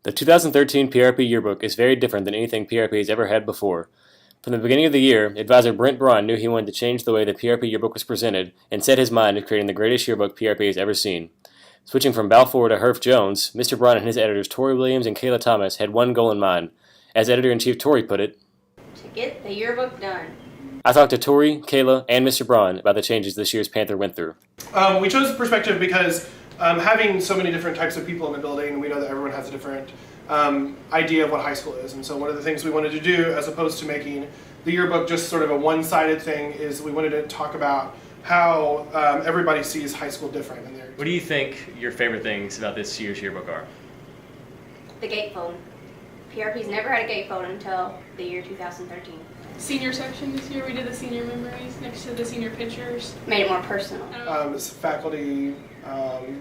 The 2013 PRP Yearbook is very different than anything PRP has ever had before. From the beginning of the year, advisor Brent Braun knew he wanted to change the way the PRP Yearbook was presented and set his mind to creating the greatest yearbook PRP has ever seen. Switching from Balfour to Herff Jones, Mr. Braun and his editors Tori Williams and Kayla Thomas had one goal in mind. As editor-in-chief Tori put it, to get the yearbook done. I talked to Tori, Kayla, and Mr. Braun about the changes this year's Panther went through. We chose the perspective because having so many different types of people in the building, we know that everyone has a different idea of what high school is. And so one of the things we wanted to do, as opposed to making the yearbook just sort of a one-sided thing, is we wanted to talk about how everybody sees high school different. What do you think your favorite things about this year's yearbook are? The gatefold. PRP's never had a gatefold until the year 2013. Senior section this year, we did the senior memories next to the senior pictures. Made it more personal. Faculty,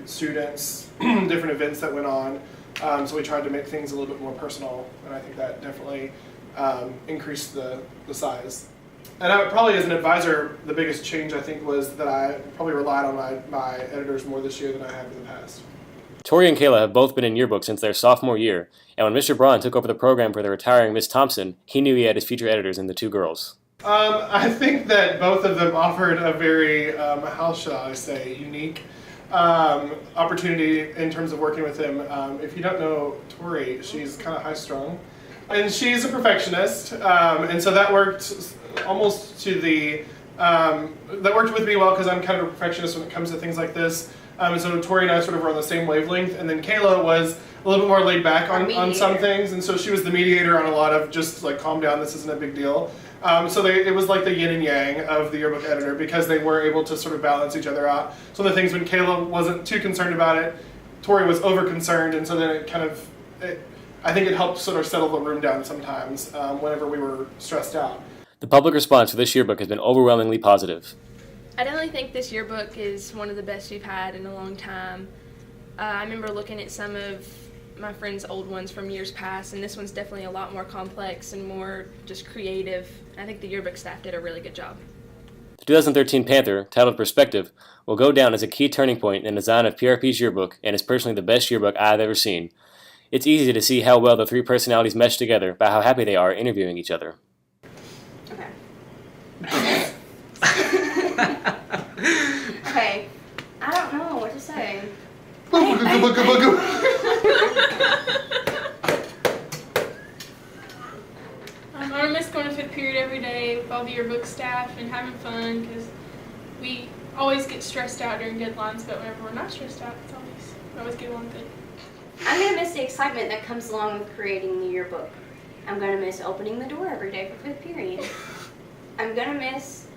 students, different events that went on. So we tried to make things a little bit more personal, and I think that definitely increased the size. And I probably, as an advisor, the biggest change I think was that I probably relied on my editors more this year than I have in the past. Tori and Kayla have both been in yearbook since their sophomore year, and when Mr. Braun took over the program for the retiring Miss Thompson, he knew he had his future editors in the two girls. I think that both of them offered a very, how shall I say, unique opportunity in terms of working with him. If you don't know Tori, she's kind of high-strung, and she's a perfectionist, and so that worked almost to the, that worked with me well because I'm kind of a perfectionist when it comes to things like this. And so Tori and I sort of were on the same wavelength, and then Kayla was a little bit more laid back on some things, and so she was the mediator on a lot of just like, calm down, this isn't a big deal. So it was like the yin and yang of the yearbook editor because they were able to sort of balance each other out. So the things when Kayla wasn't too concerned about it, Tori was over concerned, and so then it kind of, I think it helped sort of settle the room down sometimes whenever we were stressed out. The public response for this yearbook has been overwhelmingly positive. I definitely think this yearbook is one of the best we've had in a long time. I remember looking at some of my friends' old ones from years past, and this one's definitely a lot more complex and more just creative. I think the yearbook staff did a really good job. The 2013 Panther, titled Perspective, will go down as a key turning point in the design of PRP's yearbook and is personally the best yearbook I've ever seen. It's easy to see how well the three personalities mesh together by how happy they are interviewing each other. Okay. Okay. I don't know what to say. I miss going to fifth period every day with all the yearbook staff and having fun because we always get stressed out during deadlines, but whenever we're not stressed out, we always get along good. I'm going to miss the excitement that comes along with creating the yearbook. I'm going to miss opening the door every day for fifth period. I'm going to miss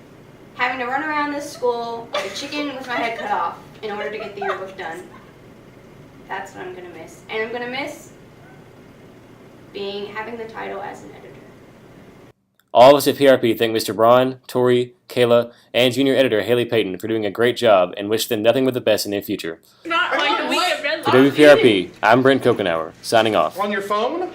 having to run around this school like a chicken with my head cut off in order to get the yearbook done. That's what I'm going to miss. And I'm going to miss having the title as an editor. All of us at PRP thank Mr. Braun, Tori, Kayla, and junior editor Haley Payton for doing a great job and wish them nothing but the best in their future. Not like the way For WPRP, I'm Brent Kokenauer, signing off. On your phone?